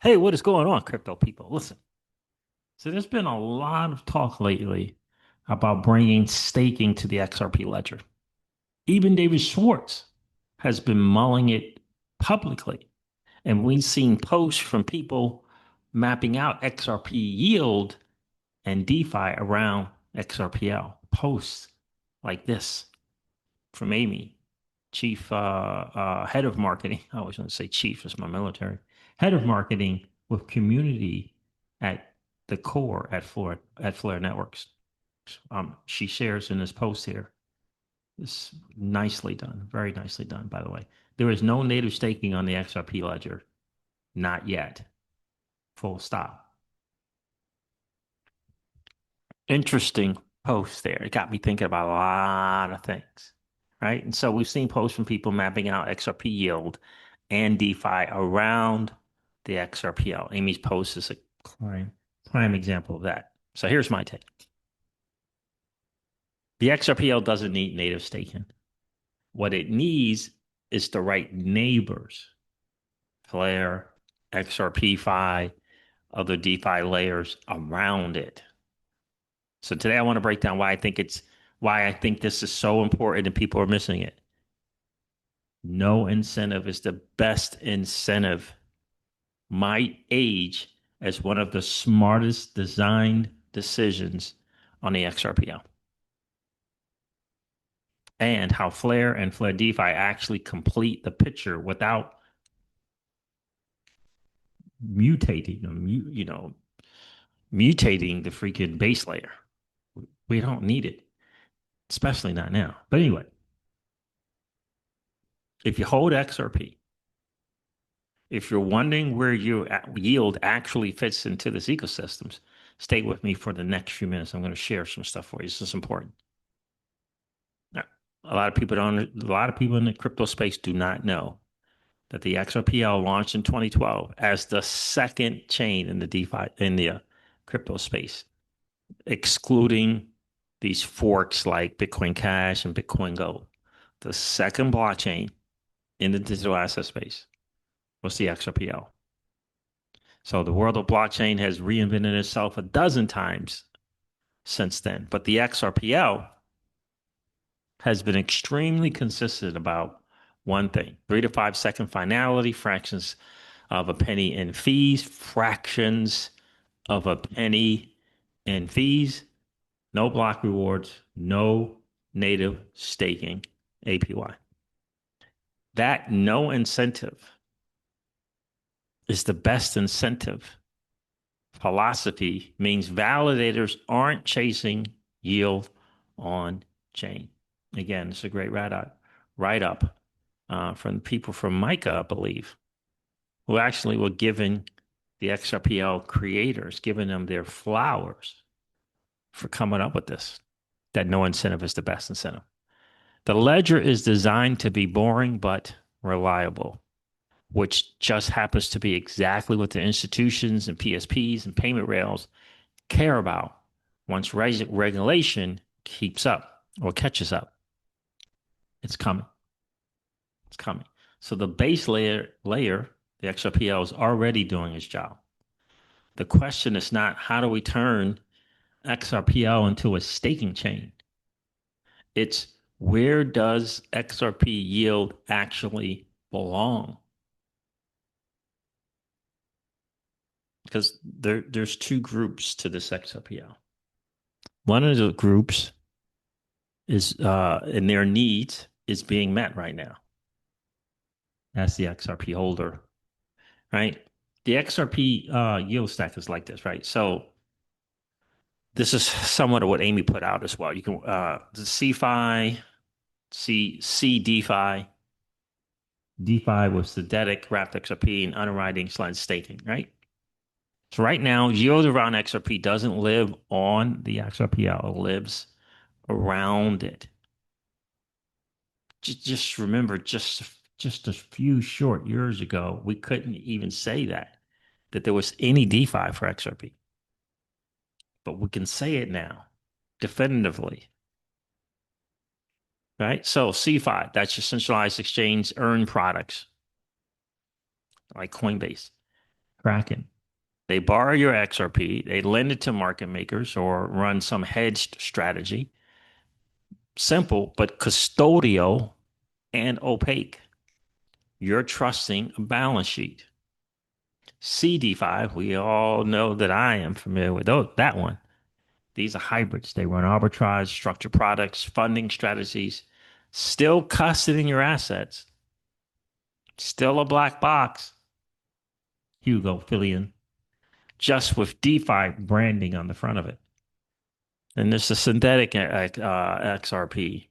Hey, what is going on, crypto people? Listen, so there's been a lot of talk lately about bringing staking to the XRP ledger. Even David Schwartz has been mulling it publicly. And we've seen posts from people mapping out XRP yield and DeFi around XRPL. Posts like this from Amy, chief head of marketing. I always want to say chief, it's my military. Head of marketing with community at the core at Flare Networks. She shares in this post here. It's nicely done, very nicely done, by the way. There is no native staking on the XRP ledger, not yet. Full stop. Interesting post there. It got me thinking about a lot of things, right? And so we've seen posts from people mapping out XRP yield and DeFi around the XRPL. Amy's post is a prime example of that. So here's my take. The XRPL doesn't need native staking. What it needs is the right neighbors, Flare, XRPFi, other DeFi layers around it. So today I want to break down why I think this is so important and people are missing it. No incentive is the best incentive. Might age as one of the smartest designed decisions on the XRPL. And how Flare and Flare DeFi actually complete the picture without mutating them, mutating the freaking base layer. We don't need it, especially not now. But anyway, if you hold XRP, if you're wondering where your yield actually fits into this ecosystems, stay with me for the next few minutes. I'm going to share some stuff for you. This is important. Now, a lot of people don't. A lot of people in the crypto space do not know that the XRPL launched in 2012 as the second chain in the DeFi in the crypto space, excluding these forks like Bitcoin Cash and Bitcoin Gold. The second blockchain in the digital asset space was the XRPL. So the world of blockchain has reinvented itself a dozen times since then. But the XRPL has been extremely consistent about one thing: 3 to 5 second finality, fractions of a penny in fees, fractions of a penny in fees, no block rewards, no native staking APY. That no incentive is the best incentive philosophy means validators aren't chasing yield on chain. Again, it's a great write up from people from Micah, I believe, who actually were giving the XRPL creators, giving them their flowers for coming up with this, that no incentive is the best incentive. The ledger is designed to be boring but reliable, which just happens to be exactly what the institutions and PSPs and payment rails care about once regulation keeps up or catches up. It's coming. It's coming. So the base layer, the XRPL is already doing its job. The question is not how do we turn XRPL into a staking chain? It's where does XRP yield actually belong? Because there's two groups to this XRPL. One of the groups is and their needs is being met right now. That's the XRP holder, right? The XRP yield stack is like this, right? So this is somewhat of what Amy put out as well. You can the CeFi, CeDeFi, DeFi with synthetic wrapped XRP and underwriting/staking, right? So right now, yield around XRP doesn't live on the XRPL, it lives around it. Just remember, just a few short years ago, we couldn't even say that there was any DeFi for XRP, but we can say it now, definitively, right? So CeFi, that's your centralized exchange earned products. like Coinbase, Kraken. They borrow your XRP, they lend it to market makers or run some hedged strategy. Simple, but custodial and opaque. You're trusting a balance sheet. CeDeFi, we all know that I am familiar with that one. These are hybrids. They run arbitrage, structured products, funding strategies, still custodying your assets, still a black box. Hugo Fillion, just with DeFi branding on the front of it. And there's the synthetic XRP.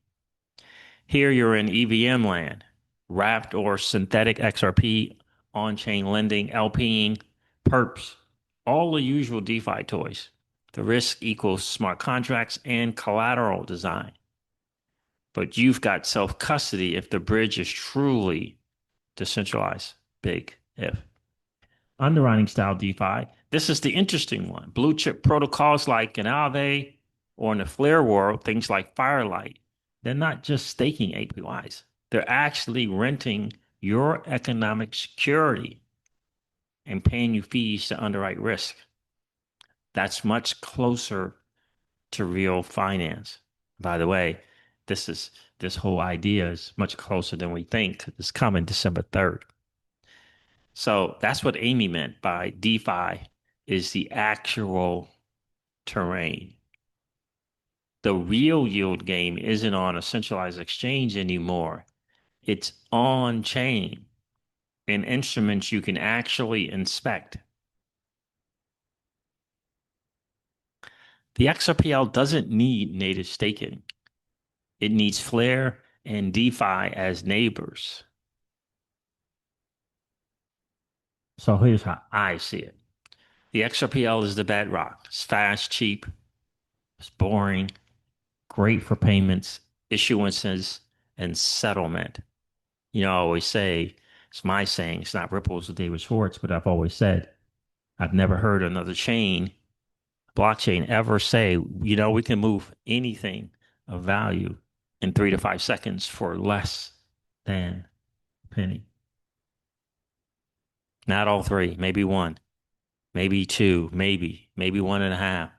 Here you're in EVM land, wrapped or synthetic XRP, on-chain lending, LPing, perps, all the usual DeFi toys. The risk equals smart contracts and collateral design. But you've got self-custody if the bridge is truly decentralized. Big if. Underwriting-style DeFi. This is the interesting one. Blue chip protocols like an Aave or in the Flare world, things like Firelight. They're not just staking APYs. They're actually renting your economic security and paying you fees to underwrite risk. That's much closer to real finance. By the way, this whole idea is much closer than we think. It's coming December 3rd. So that's what Amy meant by DeFi is the actual terrain. The real yield game isn't on a centralized exchange anymore. It's on chain in instruments you can actually inspect. The XRPL doesn't need native staking. It needs Flare and DeFi as neighbors. So here's how I see it. The XRPL is the bedrock. It's fast, cheap, it's boring, great for payments, issuances, and settlement. You know, I always say, it's my saying, it's not Ripple's with David Schwartz, but I've always said, I've never heard another blockchain ever say, you know, we can move anything of value in 3 to 5 seconds for less than a penny. Not all three, maybe one, maybe two, maybe 1.5.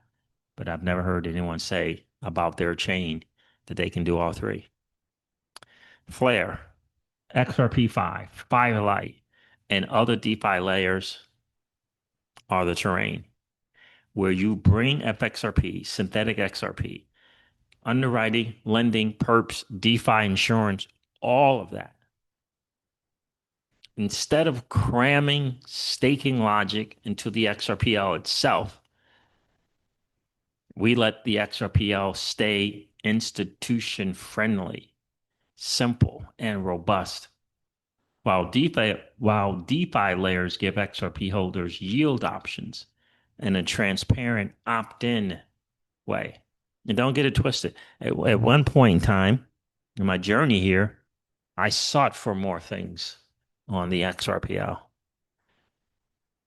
But I've never heard anyone say about their chain that they can do all three. Flare, XRPFi, Firelight, and other DeFi layers are the terrain where you bring FXRP, synthetic XRP, underwriting, lending, perps, DeFi insurance, all of that. Instead of cramming staking logic into the XRPL itself, we let the XRPL stay institution friendly, simple, and robust. While DeFi layers give XRP holders yield options in a transparent opt-in way. And don't get it twisted. At one point in time in my journey here, I sought for more things on the XRPL.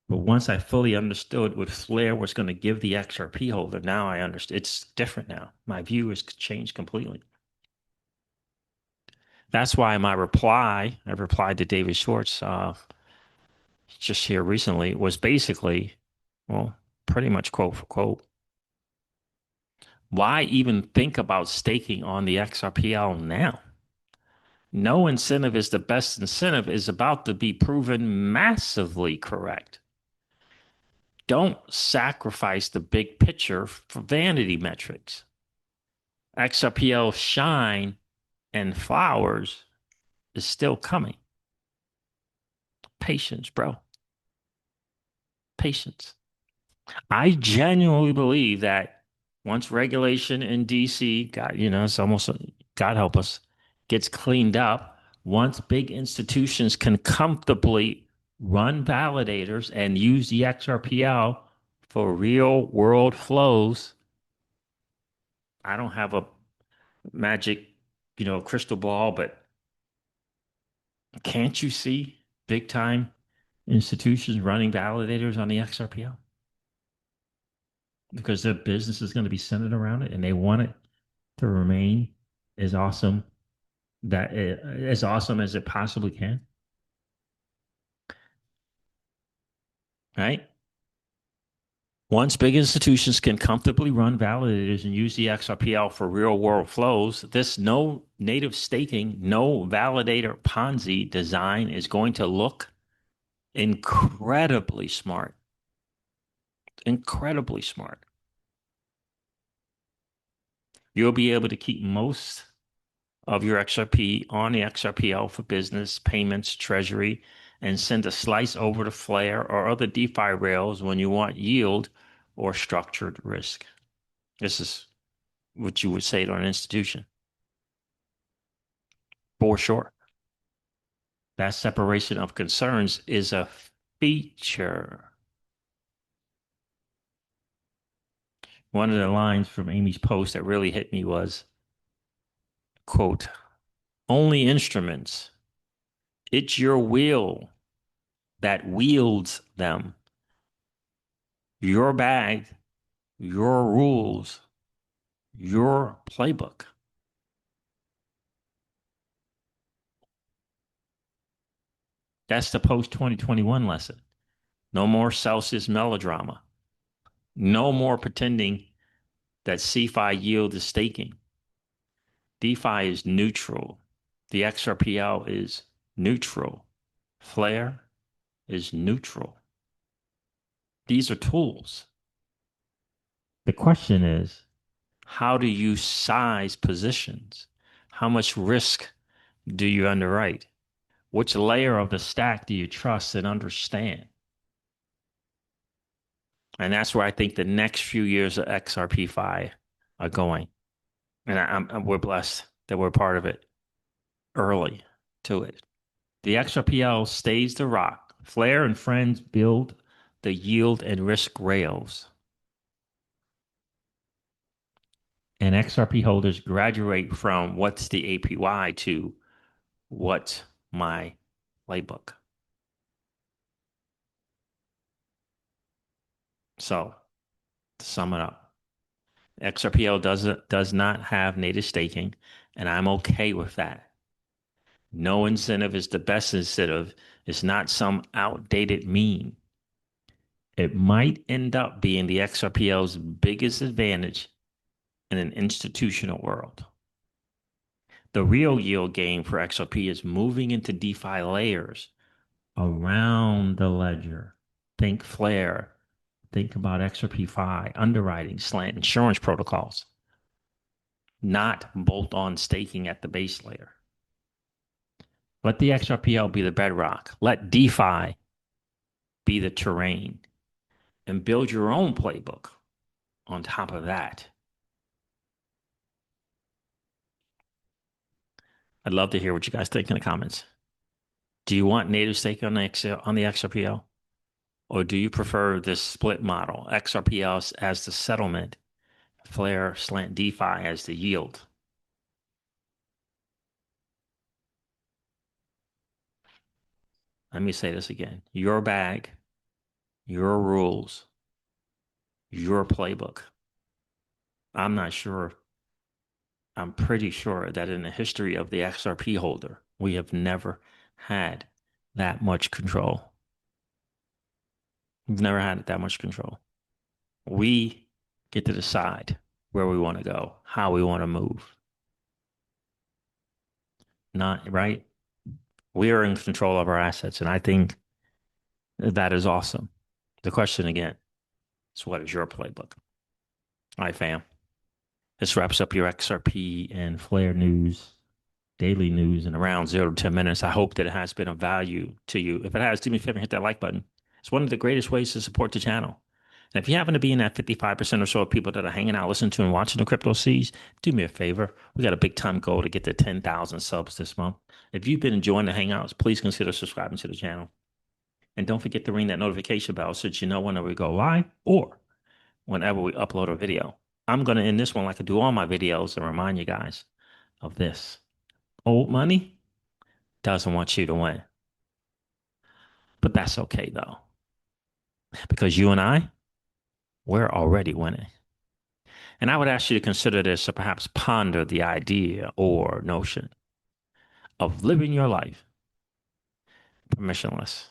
But once I fully understood what Flare was going to give the XRP holder, now I understand. It's different now. My view has changed completely. That's why I replied to David Schwartz just here recently, was basically, well, pretty much quote for quote. Why even think about staking on the XRPL now? No incentive is the best incentive is about to be proven massively correct. Don't sacrifice the big picture for vanity metrics. XRPL shine and flowers is still coming. Patience, bro. Patience. I genuinely believe that once regulation in DC got, it's almost, God help us, gets cleaned up, once big institutions can comfortably run validators and use the XRPL for real world flows, I don't have a magic, crystal ball, but can't you see big time institutions running validators on the XRPL? Because their business is going to be centered around it and they want it to remain as awesome as awesome as it possibly can. right? Once big institutions can comfortably run validators and use the XRPL for real world flows, this no native staking, no validator Ponzi design is going to look incredibly smart. Incredibly smart. You'll be able to keep most of your XRP on the XRPL for business, payments, treasury, and send a slice over to Flare or other DeFi rails when you want yield or structured risk. This is what you would say to an institution, for sure. That separation of concerns is a feature. One of the lines from Amy's post that really hit me was, quote, only instruments. It's your will that wields them. Your bag, your rules, your playbook. That's the post 2021 lesson. No more Celsius melodrama. No more pretending that CeFi yield is staking. DeFi is neutral. The XRPL is neutral. Flare is neutral. These are tools. The question is, how do you size positions? How much risk do you underwrite? Which layer of the stack do you trust and understand? And that's where I think the next few years of XRPFi are going. And we're blessed that we're part of it early to it. The XRPL stays the rock. Flare and friends build the yield and risk rails. And XRP holders graduate from what's the APY to what's my playbook. So to sum it up, XRPL does not have native staking, and I'm okay with that. No incentive is the best incentive. It's not some outdated meme. It might end up being the XRPL's biggest advantage in an institutional world. The real yield game for XRP is moving into DeFi layers around the ledger. Think Flare. Think about XRPFi, underwriting, slant insurance protocols, not bolt-on staking at the base layer. Let the XRPL be the bedrock. Let DeFi be the terrain and build your own playbook on top of that. I'd love to hear what you guys think in the comments. Do you want native staking on the XRPL? Or do you prefer this split model, XRPL as the settlement, Flare slant DeFi as the yield? Let me say this again. Your bag, your rules, your playbook. I'm not sure. I'm pretty sure that in the history of the XRP holder, we have never had that much control. We've never had that much control. We get to decide where we want to go, how we want to move. Not right. We are in control of our assets, and I think that is awesome. The question again is, what is your playbook? All right, fam. This wraps up your XRP and Flare news, daily news in around 0 to 10 minutes. I hope that it has been of value to you. If it has, do me a favor and hit that like button. It's one of the greatest ways to support the channel. And if you happen to be in that 55% or so of people that are hanging out, listening to and watching the Crypto Seas, do me a favor. We got a big time goal to get to 10,000 subs this month. If you've been enjoying the hangouts, please consider subscribing to the channel. And don't forget to ring that notification bell so that you know whenever we go live or whenever we upload a video. I'm going to end this one like I do all my videos and remind you guys of this. Old money doesn't want you to win. But that's okay, though, because you and I, we're already winning. And I would ask you to consider this or perhaps ponder the idea or notion of living your life permissionless.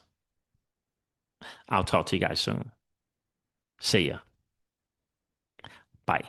I'll talk to you guys soon. See ya. Bye.